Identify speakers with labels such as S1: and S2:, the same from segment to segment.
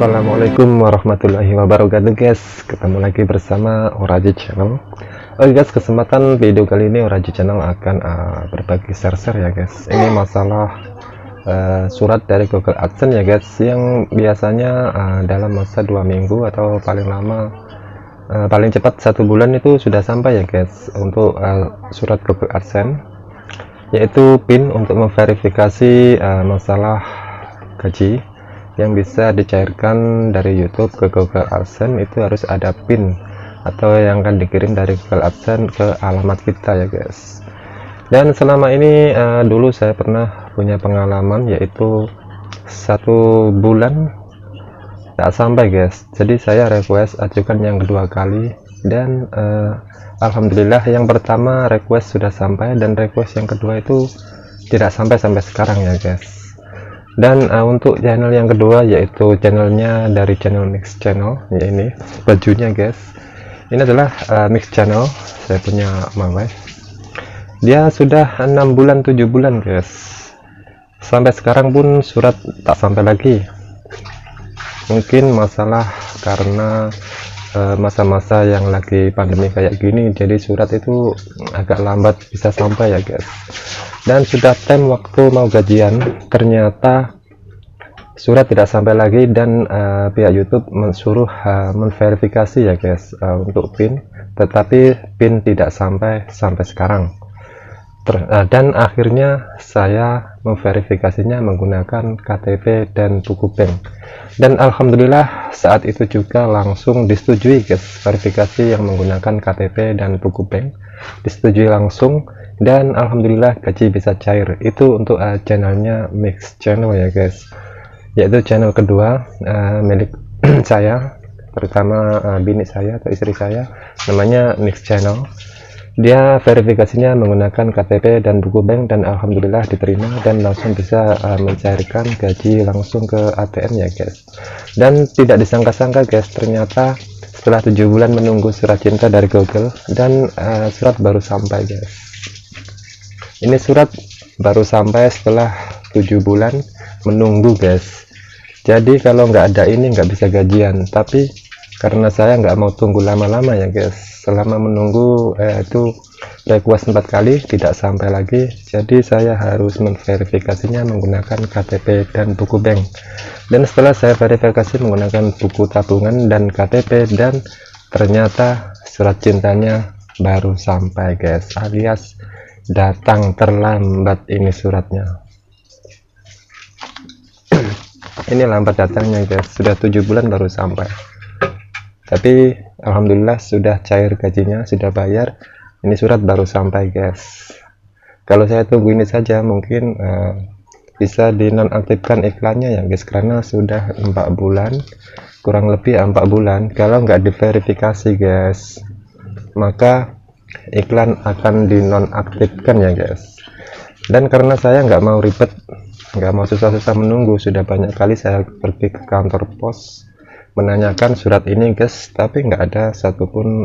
S1: Assalamualaikum warahmatullahi wabarakatuh guys, ketemu lagi bersama Oraji Channel. Oke guys, kesempatan video kali ini Oraji Channel akan berbagi share-share ya guys. Ini masalah surat dari Google AdSense ya guys, yang biasanya dalam masa 2 minggu atau paling lama paling cepat 1 bulan itu sudah sampai ya guys untuk surat Google AdSense, yaitu PIN untuk memverifikasi masalah gaji yang bisa dicairkan dari YouTube ke Google AdSense. Itu harus ada PIN atau yang akan dikirim dari Google AdSense ke alamat kita ya guys. Dan selama ini dulu saya pernah punya pengalaman, yaitu 1 bulan tak sampai guys. Jadi saya request ajukan yang kedua kali, dan alhamdulillah yang pertama request sudah sampai, dan request yang kedua itu tidak sampai sekarang ya guys. Dan untuk channel yang kedua, yaitu channelnya dari channel Mix Channel, ya ini bajunya guys. Ini adalah Mix Channel, saya punya mawai. Dia sudah 6 bulan 7 bulan guys, sampai sekarang pun surat tak sampai lagi. Mungkin masalah karena masa-masa yang lagi pandemi kayak gini, jadi surat itu agak lambat bisa sampai ya guys. Dan sudah time waktu mau gajian, ternyata surat tidak sampai lagi, dan pihak YouTube mensuruh memverifikasi ya guys untuk PIN, tetapi PIN tidak sampai sekarang. Dan akhirnya saya memverifikasinya menggunakan KTP dan buku bank, dan alhamdulillah saat itu juga langsung disetujui guys. Verifikasi yang menggunakan KTP dan buku bank disetujui langsung, dan alhamdulillah gaji bisa cair. Itu untuk channelnya Mix Channel ya guys, yaitu channel kedua milik saya, terutama bini saya atau istri saya, namanya Mix Channel. Dia verifikasinya menggunakan KTP dan buku bank, dan alhamdulillah diterima dan langsung bisa mencairkan gaji langsung ke ATM ya guys. Dan tidak disangka-sangka guys, ternyata setelah 7 bulan menunggu surat cinta dari Google, dan surat baru sampai guys. Ini surat baru sampai setelah 7 bulan menunggu guys. Jadi kalau nggak ada ini nggak bisa gajian, tapi karena saya nggak mau tunggu lama-lama ya guys, selama menunggu itu request 4 kali tidak sampai lagi, jadi saya harus memverifikasinya menggunakan KTP dan buku bank. Dan setelah saya verifikasi menggunakan buku tabungan dan KTP, dan ternyata surat cintanya baru sampai guys, alias datang terlambat ini suratnya. Ini lambat datangnya guys, sudah 7 bulan baru sampai. Tapi alhamdulillah sudah cair gajinya, sudah bayar. Ini surat baru sampai guys. Kalau saya tunggu ini saja mungkin bisa dinonaktifkan iklannya ya guys, karena sudah 4 bulan, kurang lebih 4 bulan. Kalau nggak diverifikasi guys, maka iklan akan dinonaktifkan ya guys. Dan karena saya nggak mau ribet, nggak mau susah-susah menunggu, sudah banyak kali saya pergi ke kantor pos menanyakan surat ini guys, tapi nggak ada satupun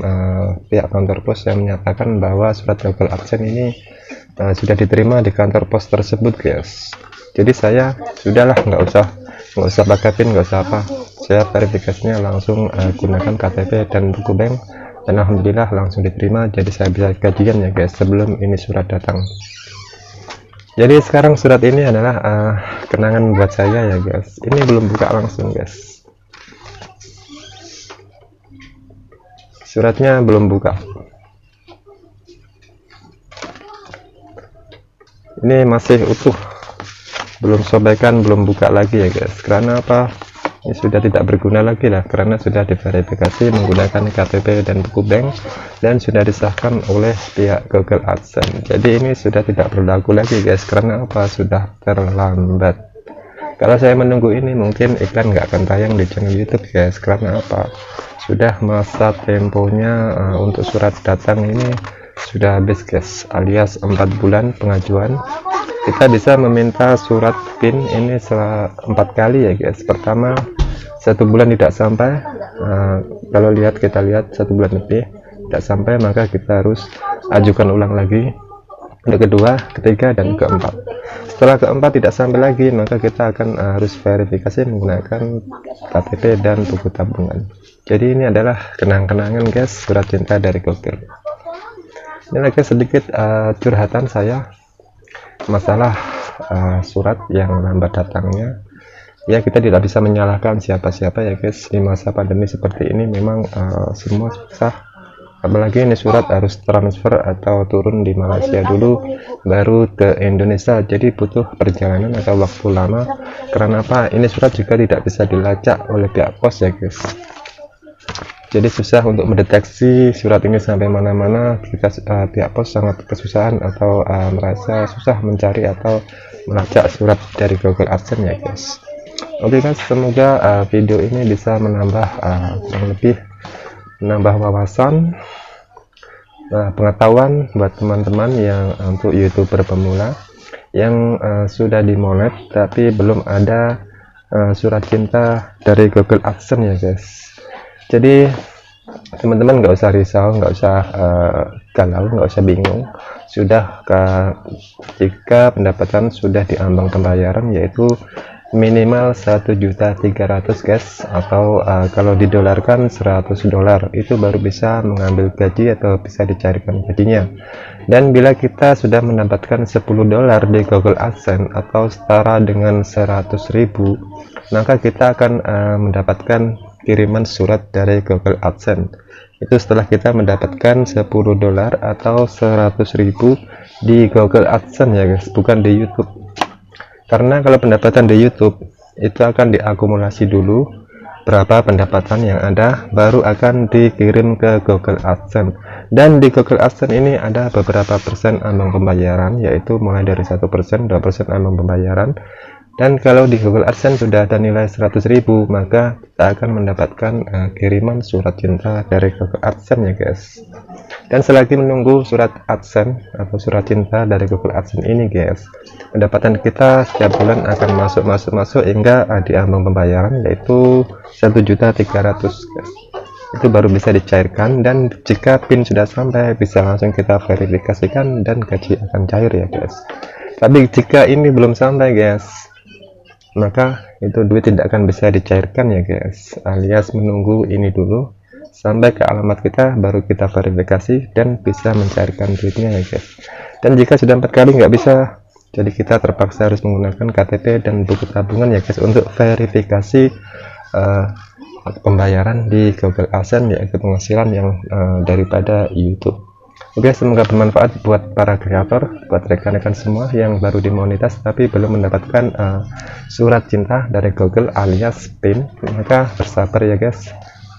S1: pihak kantor pos yang menyatakan bahwa surat Google AdSense ini sudah diterima di kantor pos tersebut guys. Jadi saya sudahlah, nggak usah pakai PIN, nggak usah apa, saya verifikasinya langsung gunakan KTP dan buku bank, dan alhamdulillah langsung diterima. Jadi saya bisa gajian ya guys sebelum ini surat datang. Jadi sekarang surat ini adalah kenangan buat saya ya guys. Ini belum buka langsung guys, suratnya belum buka. Ini masih utuh, belum sobekan, belum buka lagi ya guys. Karena apa? Ini sudah tidak berguna lagi lah, karena sudah diverifikasi menggunakan KTP dan buku bank, dan sudah disahkan oleh pihak Google AdSense. Jadi ini sudah tidak berlaku lagi guys. Karena apa? Sudah terlambat. Kalau saya menunggu ini mungkin iklan nggak akan tayang di channel YouTube guys. Karena apa? Sudah masa temponya untuk surat datang ini sudah habis guys, alias 4 bulan pengajuan. Kita bisa meminta surat PIN ini 4 kali ya guys. Pertama 1 bulan tidak sampai, kalau kita lihat 1 bulan lebih tidak sampai, maka kita harus ajukan ulang lagi. Yang kedua, ketiga, dan keempat. Setelah keempat tidak sampai lagi, maka kita akan harus verifikasi menggunakan KTP dan buku tabungan. Jadi ini adalah kenang-kenangan guys, surat cinta dari Google. Ini lagi sedikit curhatan saya masalah surat yang lambat datangnya. Ya, kita tidak bisa menyalahkan siapa-siapa ya guys. Di masa pandemi seperti ini memang semua susah. Apalagi ini surat harus transfer atau turun di Malaysia dulu baru ke Indonesia, jadi butuh perjalanan atau waktu lama. Karena apa? Ini surat juga tidak bisa dilacak oleh pihak pos ya guys. Jadi susah untuk mendeteksi surat ini sampai mana-mana. Kita pihak pos sangat kesusahan atau merasa susah mencari atau melacak surat dari Google AdSense ya guys. Oke guys, semoga video ini bisa menambah kurang lebih menambah wawasan, pengetahuan buat teman-teman yang untuk YouTuber pemula yang sudah dimonet tapi belum ada surat cinta dari Google AdSense ya guys. Jadi teman-teman nggak usah risau, nggak usah galau, nggak usah bingung. Sudah jika pendapatan sudah di ambang pembayaran, yaitu minimal 1.300.000 guys, atau kalau didolarkan $100, itu baru bisa mengambil gaji atau bisa dicarikan gajinya. Dan bila kita sudah mendapatkan $10 di Google AdSense atau setara dengan 100.000, maka kita akan mendapatkan kiriman surat dari Google AdSense. Itu setelah kita mendapatkan $10 atau 100.000 di Google AdSense ya guys, bukan di YouTube. Karena kalau pendapatan di YouTube itu akan diakumulasi dulu berapa pendapatan yang ada, baru akan dikirim ke Google AdSense. Dan di Google AdSense ini ada beberapa persen ambang pembayaran, yaitu mulai dari 1%, 2% ambang pembayaran. Dan kalau di Google AdSense sudah ada nilai 100.000, maka kita akan mendapatkan kiriman surat cinta dari Google AdSense ya guys. Dan selagi menunggu surat AdSense atau surat cinta dari Google AdSense ini guys, pendapatan kita setiap bulan akan masuk hingga di ambang pembayaran, yaitu 1.300.000 guys. Itu baru bisa dicairkan, dan jika PIN sudah sampai bisa langsung kita verifikasikan dan gaji akan cair ya guys. Tapi jika ini belum sampai guys, maka itu duit tidak akan bisa dicairkan ya guys, alias menunggu ini dulu sampai ke alamat kita baru kita verifikasi dan bisa mencairkan duitnya ya guys. Dan jika sudah 4 kali nggak bisa, jadi kita terpaksa harus menggunakan KTP dan buku tabungan ya guys untuk verifikasi pembayaran di Google AdSense, yaitu penghasilan yang daripada YouTube. Oke, semoga bermanfaat buat para kreator, buat rekan-rekan semua yang baru dimonetas tapi belum mendapatkan surat cinta dari Google alias PIN. Maka bersabar ya guys,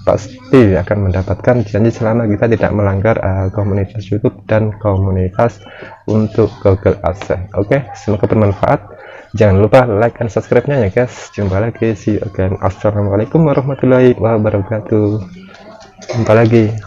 S1: pasti akan mendapatkan, janji selama kita tidak melanggar komunitas YouTube dan komunitas untuk Google AdSense. Oke, semoga bermanfaat. Jangan lupa like and subscribe-nya ya guys. Jumpa lagi, see you again. Assalamualaikum warahmatullahi wabarakatuh. Jumpa lagi.